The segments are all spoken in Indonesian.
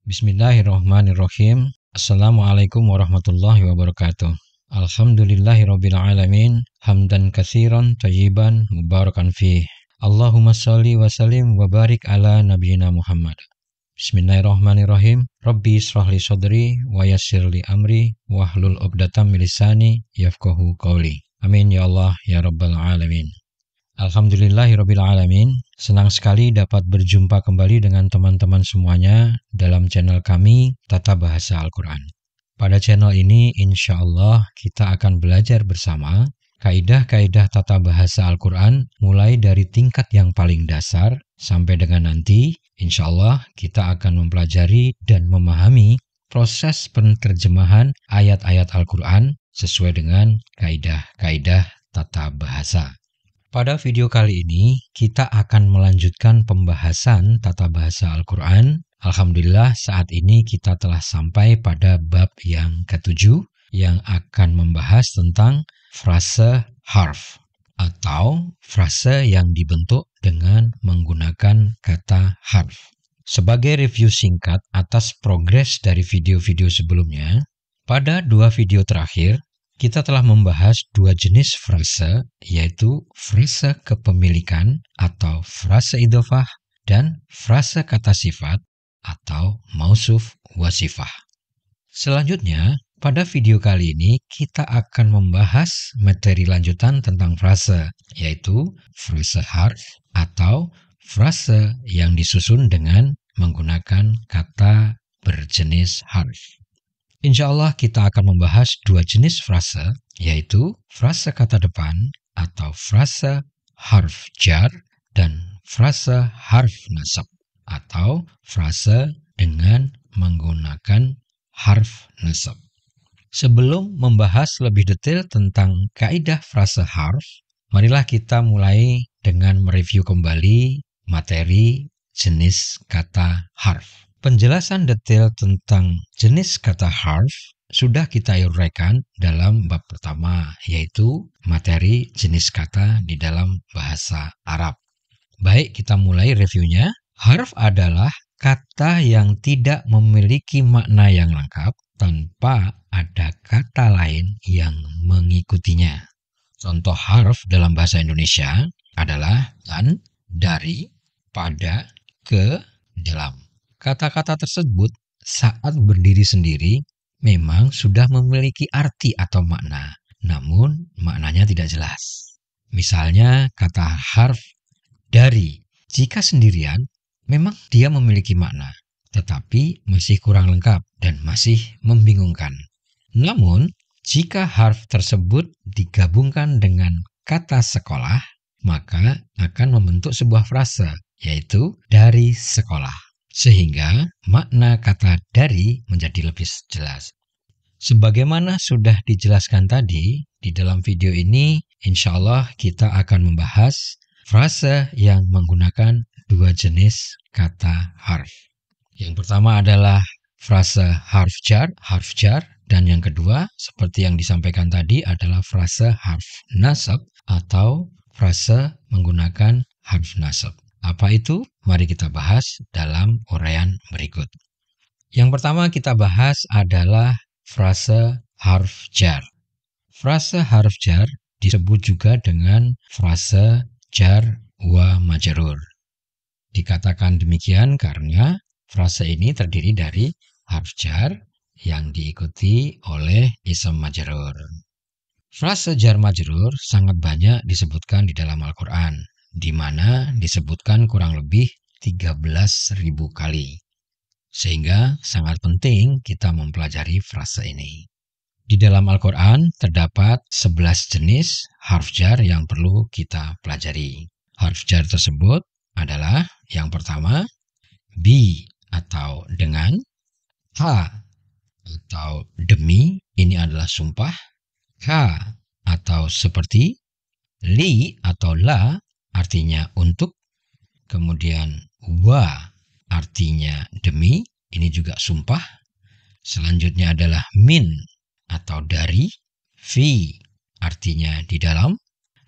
Bismillahirrahmanirrahim. Assalamualaikum warahmatullahi wabarakatuh. Alhamdulillahirabbil alamin, hamdan katsiran thayyiban mubarakan fih. Allahumma shalli wa sallim wa barik ala nabiyyina Muhammad. Bismillahirrahmanirrahim. Rabbi shrahli sadri wa yassirli amri wahlul 'uqdatam min lisani yafqahu qawli. Amin ya Allah ya rabbal alamin. Alhamdulillahirabbil alamin. Senang sekali dapat berjumpa kembali dengan teman-teman semuanya dalam channel kami Tata Bahasa Al-Quran. Pada channel ini insya Allah kita akan belajar bersama kaidah-kaidah tata bahasa Al-Quran mulai dari tingkat yang paling dasar sampai dengan nanti insya Allah kita akan mempelajari dan memahami proses penerjemahan ayat-ayat Al-Quran sesuai dengan kaidah-kaidah tata bahasa. Pada video kali ini, kita akan melanjutkan pembahasan tata bahasa Al-Quran. Alhamdulillah saat ini kita telah sampai pada bab yang ke-7 yang akan membahas tentang frase harf atau frase yang dibentuk dengan menggunakan kata harf. Sebagai review singkat atas progres dari video-video sebelumnya, pada 2 video terakhir, kita telah membahas 2 jenis frase, yaitu frase kepemilikan atau frase idhofah dan frase kata sifat atau mausuf wasifah. Selanjutnya, pada video kali ini kita akan membahas materi lanjutan tentang frase, yaitu frase harf atau frase yang disusun dengan menggunakan kata berjenis harf. Insya Allah kita akan membahas 2 jenis frase, yaitu frase kata depan atau frase harf jar dan frase harf nasab atau frase dengan menggunakan harf nasab. Sebelum membahas lebih detail tentang kaidah frase harf, marilah kita mulai dengan mereview kembali materi jenis kata harf. Penjelasan detail tentang jenis kata harf sudah kita uraikan dalam bab pertama, yaitu materi jenis kata di dalam bahasa Arab. Baik, kita mulai reviewnya. Harf adalah kata yang tidak memiliki makna yang lengkap tanpa ada kata lain yang mengikutinya. Contoh harf dalam bahasa Indonesia adalah dan, dari, pada, ke, dalam. Kata-kata tersebut saat berdiri sendiri memang sudah memiliki arti atau makna, namun maknanya tidak jelas. Misalnya kata harf dari, jika sendirian memang dia memiliki makna, tetapi masih kurang lengkap dan masih membingungkan. Namun, jika harf tersebut digabungkan dengan kata sekolah, maka akan membentuk sebuah frase, yaitu dari sekolah. Sehingga makna kata dari menjadi lebih jelas. Sebagaimana sudah dijelaskan tadi, di dalam video ini insya Allah kita akan membahas frase yang menggunakan 2 jenis kata harf. Yang pertama adalah frase harf jar, dan yang kedua seperti yang disampaikan tadi adalah frase harf nasab atau frase menggunakan harf nasab. Apa itu? Mari kita bahas dalam uraian berikut. Yang pertama kita bahas adalah frase harf jar. Frase harf jar disebut juga dengan frase jar wa majrur. Dikatakan demikian karena frase ini terdiri dari harf jar yang diikuti oleh ism majrur. Frase jar majrur sangat banyak disebutkan di dalam Al-Quran, di mana disebutkan kurang lebih 13.000 kali. Sehingga sangat penting kita mempelajari frase ini. Di dalam Al-Quran terdapat 11 jenis harf jar yang perlu kita pelajari. Harf jar tersebut adalah yang pertama, bi atau dengan, ha atau demi, ini adalah sumpah, ka atau seperti, li atau la, artinya untuk, kemudian wa artinya demi, ini juga sumpah. Selanjutnya adalah min atau dari, fi artinya di dalam,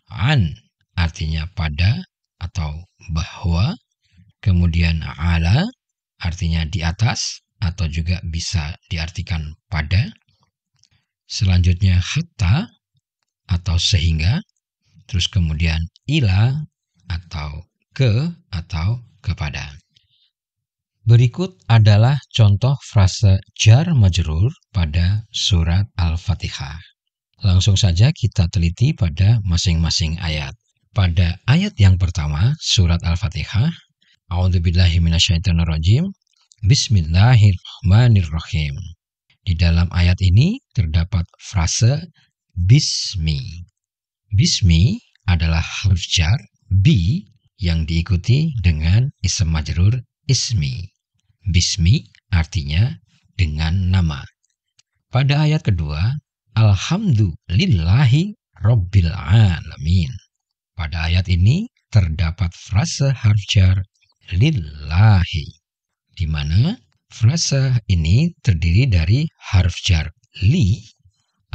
an artinya pada atau bahwa, kemudian ala artinya di atas, atau juga bisa diartikan pada. Selanjutnya hatta atau sehingga. Terus kemudian ila atau ke atau kepada. Berikut adalah contoh frase jar majrur pada surat Al-Fatihah. Langsung saja kita teliti pada masing-masing ayat. Pada ayat yang pertama, surat Al-Fatihah, A'udzubillahi minasyaitonirrajim, Bismillahirrahmanirrahim. Di dalam ayat ini terdapat frase bismi. Bismi adalah huruf jar bi yang diikuti dengan ism majrur ismi. Bismi artinya dengan nama. Pada ayat kedua, Alhamdulillahi Rabbil Alamin. Pada ayat ini terdapat frase huruf jar lillahi, di mana frase ini terdiri dari huruf jar li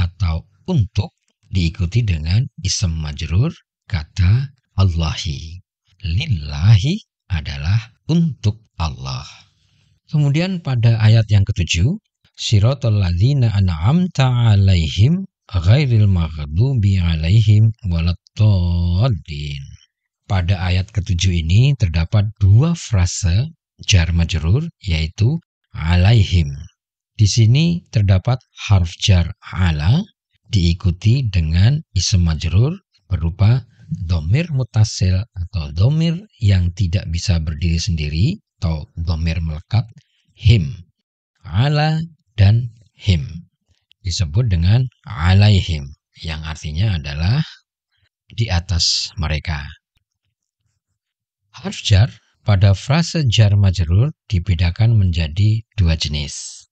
atau untuk diikuti dengan ism majrur kata Allahi. Lillahi adalah untuk Allah. Kemudian pada ayat yang ketujuh, Siratal ladzina an'amta 'alaihim ghairil maghdubi 'alaihim waladdallin. Pada ayat ketujuh ini terdapat dua frase jar majrur, yaitu 'alaihim. Di sini terdapat harf jar 'ala diikuti dengan ism majrur berupa dhamir muttasil atau dhamir yang tidak bisa berdiri sendiri atau dhamir melekat him. Ala dan him disebut dengan alaihim, yang artinya adalah di atas mereka. Harf jar pada frase jar majrur dibedakan menjadi dua jenis,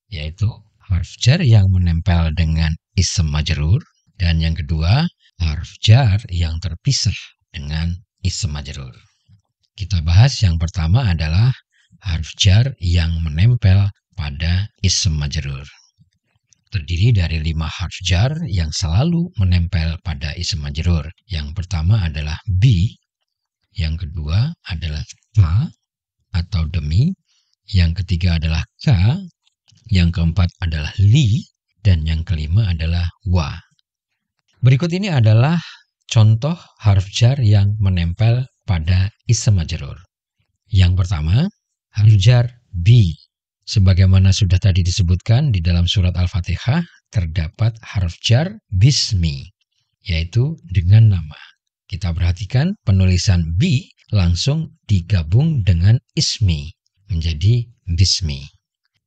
yaitu harf jar yang menempel dengan ism majrur, dan yang kedua harf jar yang terpisah dengan ism majrur. Kita bahas yang pertama adalah harf jar yang menempel pada ism majrur. Terdiri dari 5 harf jar yang selalu menempel pada ism majrur. Yang pertama adalah bi, yang kedua adalah ta atau demi, yang ketiga adalah ka, yang keempat adalah li, dan yang kelima adalah wa. Berikut ini adalah contoh harf jar yang menempel pada ism majrur. Yang pertama, harf jar bi. Sebagaimana sudah tadi disebutkan di dalam surat Al-Fatihah, terdapat harf jar bismi, yaitu dengan nama. Kita perhatikan penulisan bi langsung digabung dengan ismi, menjadi bismi.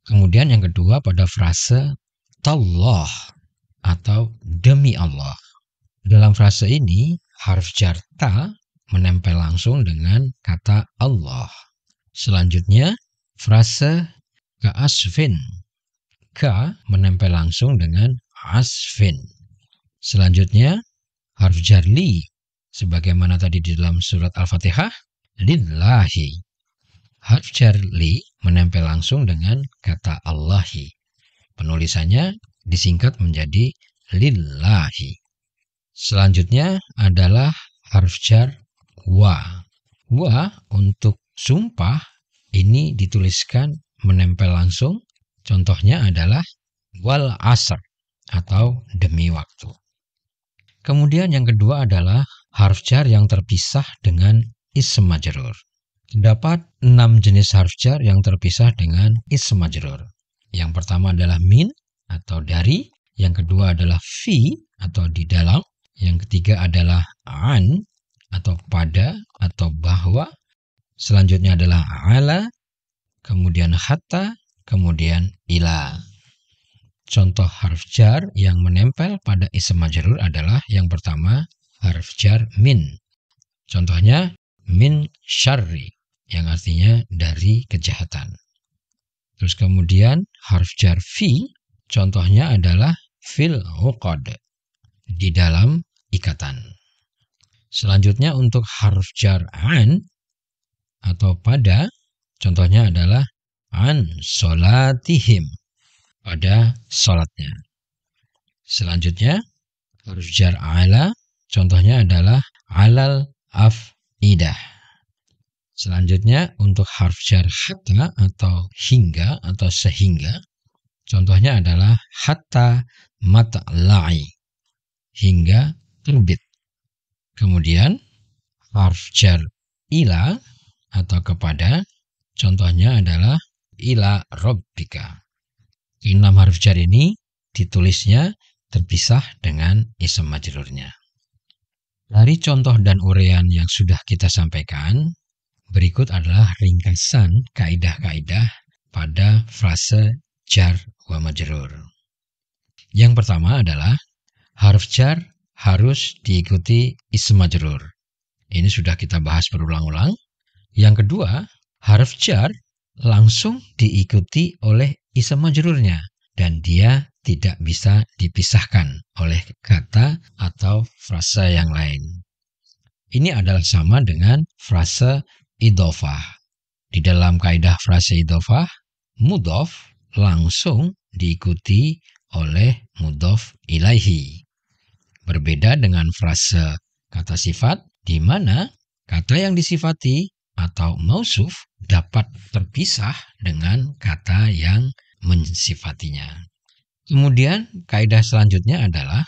Kemudian yang kedua pada frase tallah atau demi Allah. Dalam frase ini, harf jar ta menempel langsung dengan kata Allah. Selanjutnya, frase ka'asfin. Ka menempel langsung dengan asfin. Selanjutnya, harf jar li. Sebagaimana tadi di dalam surat Al-Fatihah, lillahi. Harf jar li menempel langsung dengan kata Allahi. Penulisannya disingkat menjadi lillahi. Selanjutnya adalah harf jar wa. Wa untuk sumpah ini dituliskan menempel langsung. Contohnya adalah wal asr atau demi waktu. Kemudian yang kedua adalah harf jar yang terpisah dengan ism majrur. Terdapat 6 jenis harf jar yang terpisah dengan ism majrur. Yang pertama adalah min atau dari, yang kedua adalah fi atau di dalam, yang ketiga adalah an atau pada atau bahwa, selanjutnya adalah ala, kemudian hatta, kemudian ila. Contoh harf jar yang menempel pada ism majrur adalah yang pertama harf jar min. Contohnya min syarri, yang artinya dari kejahatan. Terus kemudian harf jar fi, contohnya adalah fil uqad, di dalam ikatan. Selanjutnya untuk harf jar an atau pada, contohnya adalah an solatihim, pada solatnya. Selanjutnya harf jar ala, contohnya adalah alal af'idah. Selanjutnya untuk harf jar hatta atau hingga atau sehingga, contohnya adalah hatta matla'i, hingga terbit. Kemudian harf jar ila atau kepada, contohnya adalah ila rabbika. 6 harf jar ini ditulisnya terpisah dengan ism majrurnya. Dari contoh dan uraian yang sudah kita sampaikan, berikut adalah ringkasan kaidah-kaidah pada frase jar wa majrur. Yang pertama adalah harf jar harus diikuti ism majrur. Ini sudah kita bahas berulang-ulang. Yang kedua, harf jar langsung diikuti oleh ism majrurnya dan dia tidak bisa dipisahkan oleh kata atau frasa yang lain. Ini adalah sama dengan frase idhofah. Di dalam kaidah frase idhofah, mudhof langsung diikuti oleh mudhof ilaihi. Berbeda dengan frase kata sifat, di mana kata yang disifati atau mausuf dapat terpisah dengan kata yang mensifatinya. Kemudian kaidah selanjutnya adalah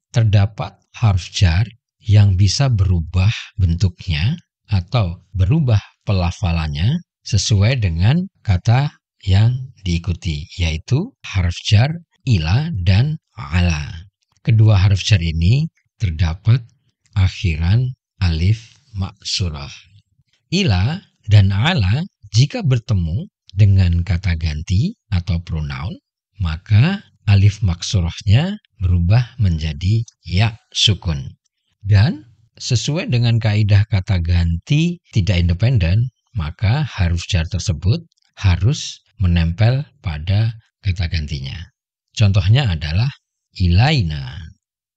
terdapat harf jar yang bisa berubah bentuknya atau berubah pelafalannya sesuai dengan kata yang diikuti, yaitu harf jar ila dan ala. Kedua harf jar ini terdapat akhiran alif maksurah. Ila dan ala jika bertemu dengan kata ganti atau pronoun, maka alif maksurahnya berubah menjadi ya sukun. Dan sesuai dengan kaidah kata ganti tidak independen, maka huruf jar tersebut harus menempel pada kata gantinya. Contohnya adalah ilaina.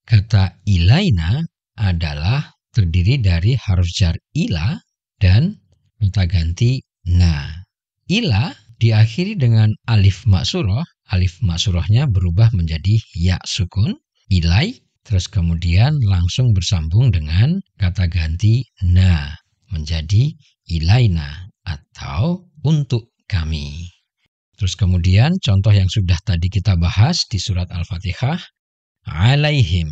Kata ilaina adalah terdiri dari huruf jar ila dan kata ganti na. Ila diakhiri dengan alif maksurah. Alif maksurahnya berubah menjadi ya sukun, ilai, terus kemudian langsung bersambung dengan kata ganti na menjadi ilaina atau untuk kami. Terus kemudian contoh yang sudah tadi kita bahas di surat Al-Fatihah, alaihim.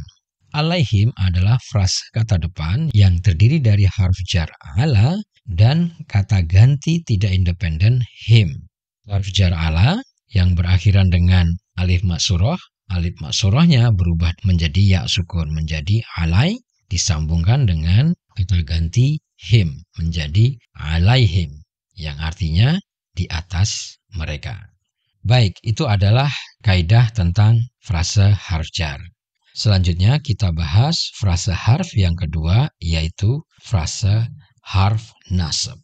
Alaihim adalah frase kata depan yang terdiri dari harf jar ala dan kata ganti tidak independen him. Harf jar ala yang berakhiran dengan alif maksurah, alif maksurahnya berubah menjadi ya sukun menjadi alai, disambungkan dengan kata ganti him menjadi alaihim yang artinya di atas mereka. Baik, itu adalah kaidah tentang frase harf jar. Selanjutnya kita bahas frase harf yang kedua, yaitu frase harf nasab.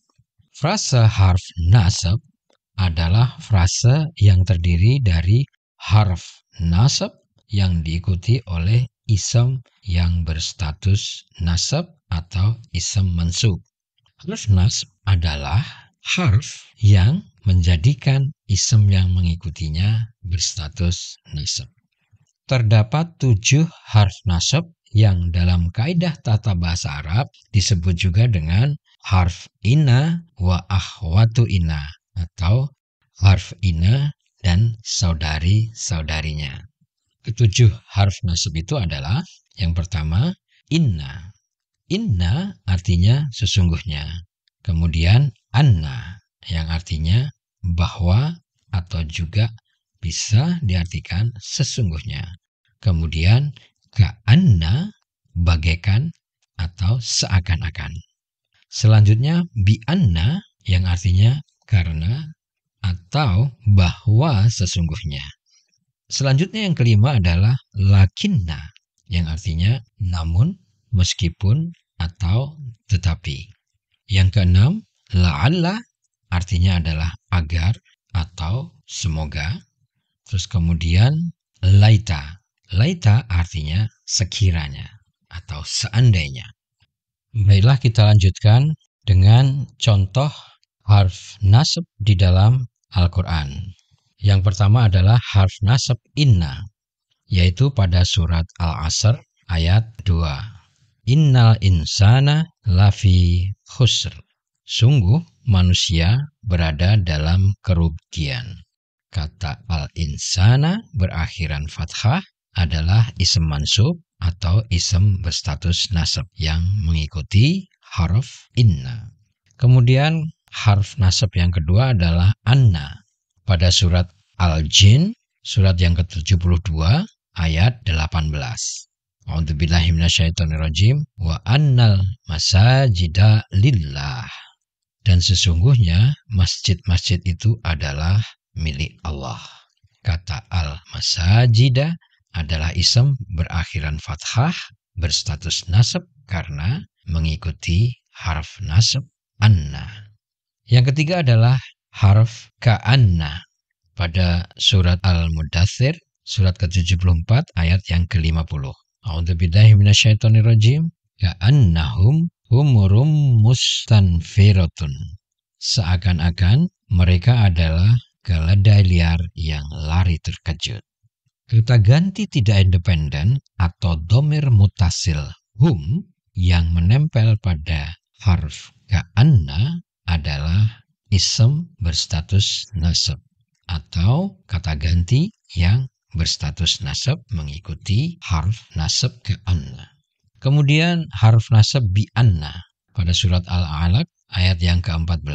Frase harf nasab adalah frase yang terdiri dari harf nasab yang diikuti oleh ism yang berstatus nasab atau ism mansub. Harf nasab adalah harf yang menjadikan ism yang mengikutinya berstatus nasab. Terdapat 7 harf nasab yang dalam kaidah tata bahasa Arab disebut juga dengan harf inna wa akhwatu inna atau harf inna dan saudari-saudarinya. Ketujuh harf nasab itu adalah yang pertama inna. Inna artinya sesungguhnya. Kemudian anna yang artinya bahwa atau juga bisa diartikan sesungguhnya. Kemudian ka'anna bagaikan atau seakan-akan. Selanjutnya bi'anna yang artinya karena atau bahwa sesungguhnya. Selanjutnya yang kelima adalah lakinna yang artinya namun, meskipun, atau tetapi. Yang keenam, la'alla artinya adalah agar atau semoga. Terus kemudian laita. Laita artinya sekiranya atau seandainya. Baiklah kita lanjutkan dengan contoh harf nasab di dalam Al-Quran. Yang pertama adalah harf nasab inna, yaitu pada surat Al-Asr ayat 2. Innal insana lafi khusr. Sungguh manusia berada dalam kerugian. Kata al-insana berakhiran fathah adalah ism mansub atau ism berstatus nasab yang mengikuti harf inna. Kemudian harf nasab yang kedua adalah anna. Pada surat Al-Jin, surat yang ke-72 ayat 18. A'udzubillahi minasyaitonirrajim wa annal masajida lillah. Dan sesungguhnya masjid-masjid itu adalah milik Allah. Kata al-masajida adalah ism berakhiran fathah berstatus nasab karena mengikuti harf nasab anna. Yang ketiga adalah harf ka'anna. Pada surat Al-Mudaththir, surat ke-74 ayat yang ke-50. A'udzubillahi minasyaitonirrajim. Ka'annahum humurum mustanfiratun. Seakan-akan mereka adalah keledai liar yang lari terkejut. Kata ganti tidak independen atau dhamir mutasil hum yang menempel pada harf ka'anna adalah ism berstatus nasab atau kata ganti yang berstatus nasab mengikuti harf nasab ka'anna. Kemudian harf nasab bi'anna pada surat Al-Alaq ayat yang ke-14.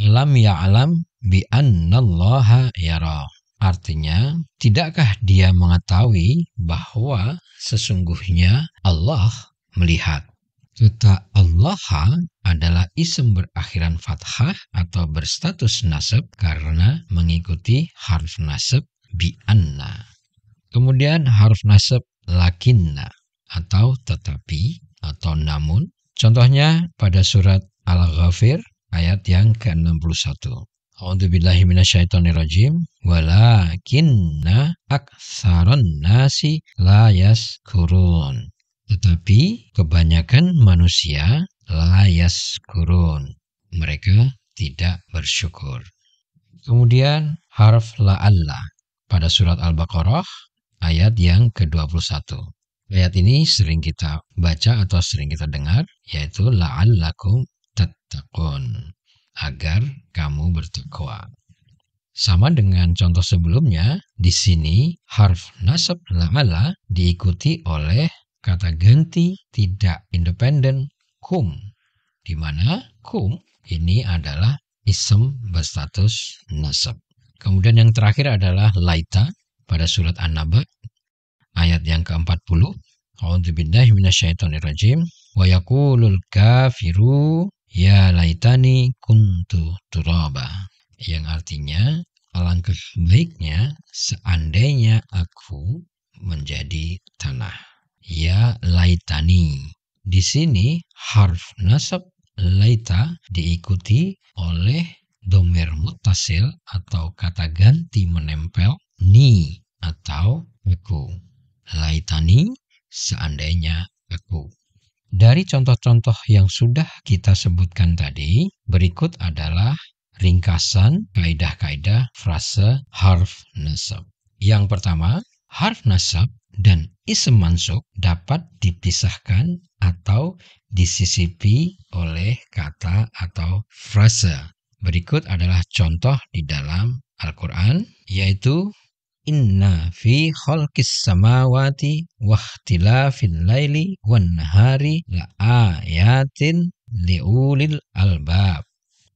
Lam ya'lam bi'annallaha yara. Artinya, tidakkah dia mengetahui bahwa sesungguhnya Allah melihat? Kata allaha adalah ism berakhiran fathah atau berstatus nasab karena mengikuti harf nasab bi'anna. Kemudian harf nasab lakinna atau tetapi atau namun. Contohnya pada surat Al-Ghafir ayat yang ke-61. A'udzubillahi minasyaitonirrajim walakinna aktsaran nasi la yazkurun. Tetapi kebanyakan manusia la yazkurun. Mereka tidak bersyukur. Kemudian harf la'alla pada surat Al-Baqarah ayat yang ke-21. Ayat ini sering kita baca atau sering kita dengar, yaitu la'allakum tattaqun, agar kamu bertakwa. Sama dengan contoh sebelumnya, di sini harf nasab la'alla diikuti oleh kata ganti tidak independen kum, di mana kum ini adalah ism berstatus nasab. Kemudian yang terakhir adalah laita pada surat An-Naba ayat yang ke-40. A'udzubillahi minasyaitonirrajim wa yaqulul kafiru ya laitani kuntu turaba. Yang artinya alangkah baiknya seandainya aku menjadi tanah. Ya laitani. Di sini harf nasab laita diikuti oleh dhamir muttasil atau kata ganti menempel ni atau aku. Laitani seandainya aku. Dari contoh-contoh yang sudah kita sebutkan tadi, berikut adalah ringkasan kaidah-kaidah frase harf nasab. Yang pertama, harf nasab dan ism mansub dapat dipisahkan atau disisipi oleh kata atau frase. Berikut adalah contoh di dalam Al-Quran, yaitu Inna fi khalqis samawati wa ikhtilafil laili wan nahari la ayatin liulil albab.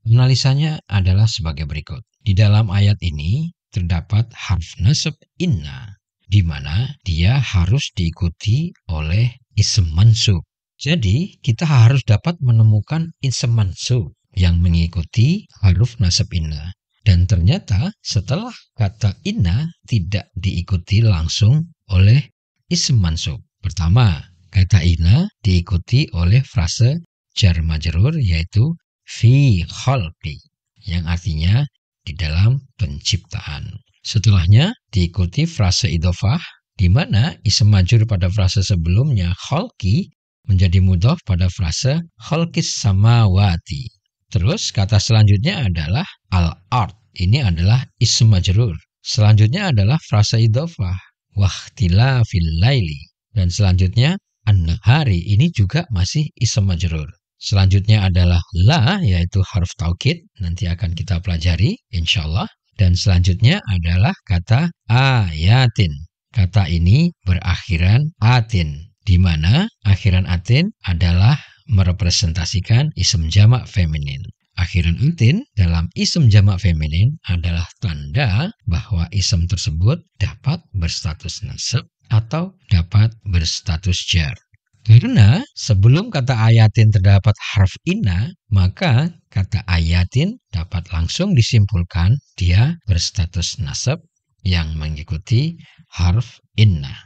Analisanya adalah sebagai berikut. Di dalam ayat ini terdapat harf nasab inna, di mana dia harus diikuti oleh ism mansub. Jadi, kita harus dapat menemukan ism mansub yang mengikuti haruf nasab inna. Dan ternyata setelah kata inna tidak diikuti langsung oleh ism mansub. Pertama, kata inna diikuti oleh frase jar majrur yaitu fi khalqi, yang artinya di dalam penciptaan. Setelahnya diikuti frase idhofah, di mana ism majrur pada frase sebelumnya khalqi menjadi mudhof pada frase khalqis samawati. Terus kata selanjutnya adalah al-ard. Ini adalah ism majrur. Selanjutnya adalah frase idhofah wahtilafil laili. Dan selanjutnya an-nahari. Ini juga masih ism majrur. Selanjutnya adalah la, yaitu harf taukid, nanti akan kita pelajari insyaallah. Dan selanjutnya adalah kata ayatin. Kata ini berakhiran atin, di mana akhiran atin adalah merepresentasikan isim jamak feminin. Akhiran atin dalam isim jamak feminin adalah tanda bahwa isim tersebut dapat berstatus nasab atau dapat berstatus jar. Karena sebelum kata ayatin terdapat harf inna, maka kata ayatin dapat langsung disimpulkan dia berstatus nasab yang mengikuti harf inna.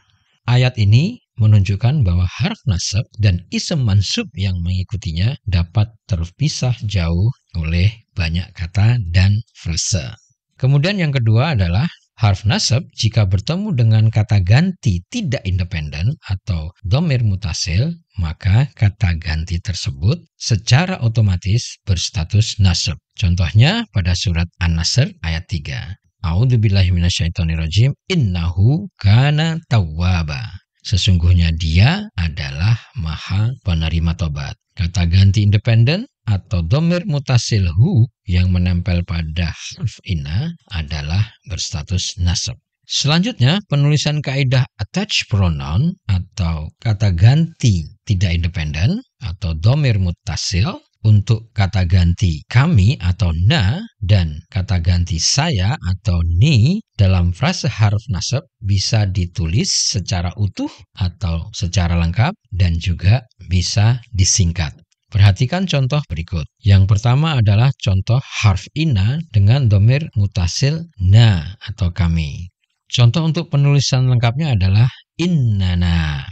Ayat ini menunjukkan bahwa harf nasab dan isim mansub yang mengikutinya dapat terpisah jauh oleh banyak kata dan frase. Kemudian yang kedua adalah harf nasab jika bertemu dengan kata ganti tidak independen atau dhamir mutasil, maka kata ganti tersebut secara otomatis berstatus nasab. Contohnya pada surat An-Nasr ayat 3. A'udzubillahi minasyaitonirrajim. Innahu kana tawwaba. Sesungguhnya dia adalah maha penerima tobat. Kata ganti independen atau dhamir mutasil hu yang menempel pada harf inna adalah berstatus nasab. Selanjutnya, penulisan kaidah attached pronoun atau kata ganti tidak independen atau dhamir mutasil untuk kata ganti kami atau na dan kata ganti saya atau ni dalam frase harf nasab bisa ditulis secara utuh atau secara lengkap dan juga bisa disingkat. Perhatikan contoh berikut. Yang pertama adalah contoh harf inna dengan dhamir mutasil na atau kami. Contoh untuk penulisan lengkapnya adalah innana.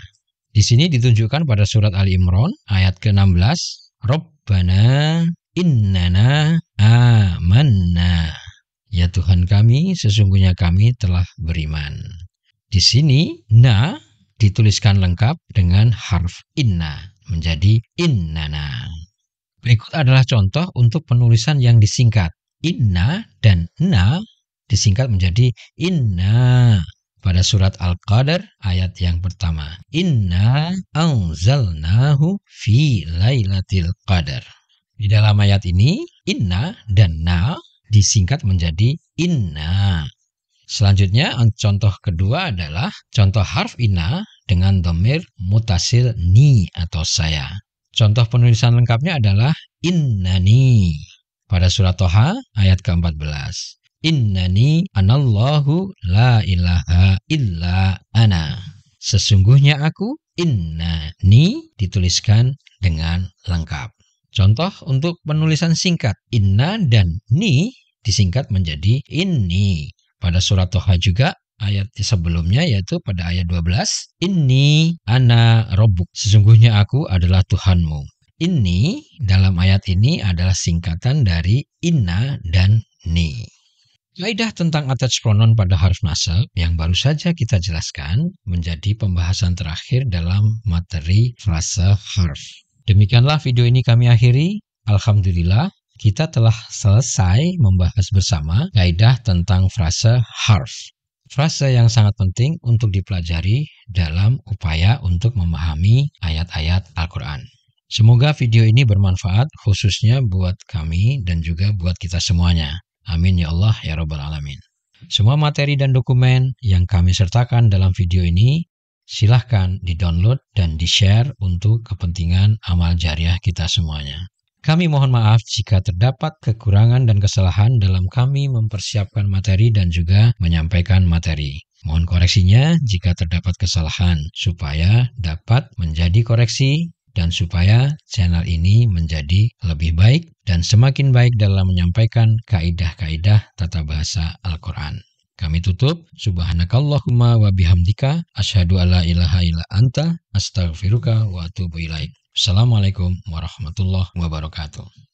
Di sini ditunjukkan pada surat Ali Imran ayat ke-16. Rabbana innana amanna. Ya Tuhan kami, sesungguhnya kami telah beriman. Di sini na dituliskan lengkap dengan harf inna menjadi innana. Berikut adalah contoh untuk penulisan yang disingkat. Inna dan na disingkat menjadi inna. Pada surat Al-Qadar ayat yang pertama. Inna anzalnahu fi lailatul qadar. Di dalam ayat ini, inna dan na disingkat menjadi inna. Selanjutnya, contoh kedua adalah contoh harf inna dengan dhamir mutasil ni atau saya. Contoh penulisan lengkapnya adalah innani. Pada surat Toha ayat ke-14. Innani anallahu la ilaha illa ana. Sesungguhnya aku, innani dituliskan dengan lengkap. Contoh untuk penulisan singkat. Inna dan ni disingkat menjadi inni. Pada surat Toha juga ayat sebelumnya yaitu pada ayat 12. Inni ana rabbuk. Sesungguhnya aku adalah Tuhanmu. Inni dalam ayat ini adalah singkatan dari inna dan ni. Kaidah tentang attached pronoun pada harf nasab yang baru saja kita jelaskan menjadi pembahasan terakhir dalam materi frase harf. Demikianlah video ini kami akhiri. Alhamdulillah, kita telah selesai membahas bersama kaidah tentang frase harf. Frase yang sangat penting untuk dipelajari dalam upaya untuk memahami ayat-ayat Al-Quran. Semoga video ini bermanfaat khususnya buat kami dan juga buat kita semuanya. Amin ya Allah ya Rabbal Alamin. Semua materi dan dokumen yang kami sertakan dalam video ini silahkan di-download dan di-share untuk kepentingan amal jariah kita semuanya. Kami mohon maaf jika terdapat kekurangan dan kesalahan dalam kami mempersiapkan materi dan juga menyampaikan materi. Mohon koreksinya jika terdapat kesalahan supaya dapat menjadi koreksi dan supaya channel ini menjadi lebih baik dan semakin baik dalam menyampaikan kaidah-kaidah tata bahasa Al-Quran. Kami tutup. Subhanakallahumma wa bihamdika asyhadu alla ilaha illa anta astaghfiruka wa atubu ilaik. Assalamualaikum warahmatullahi wabarakatuh.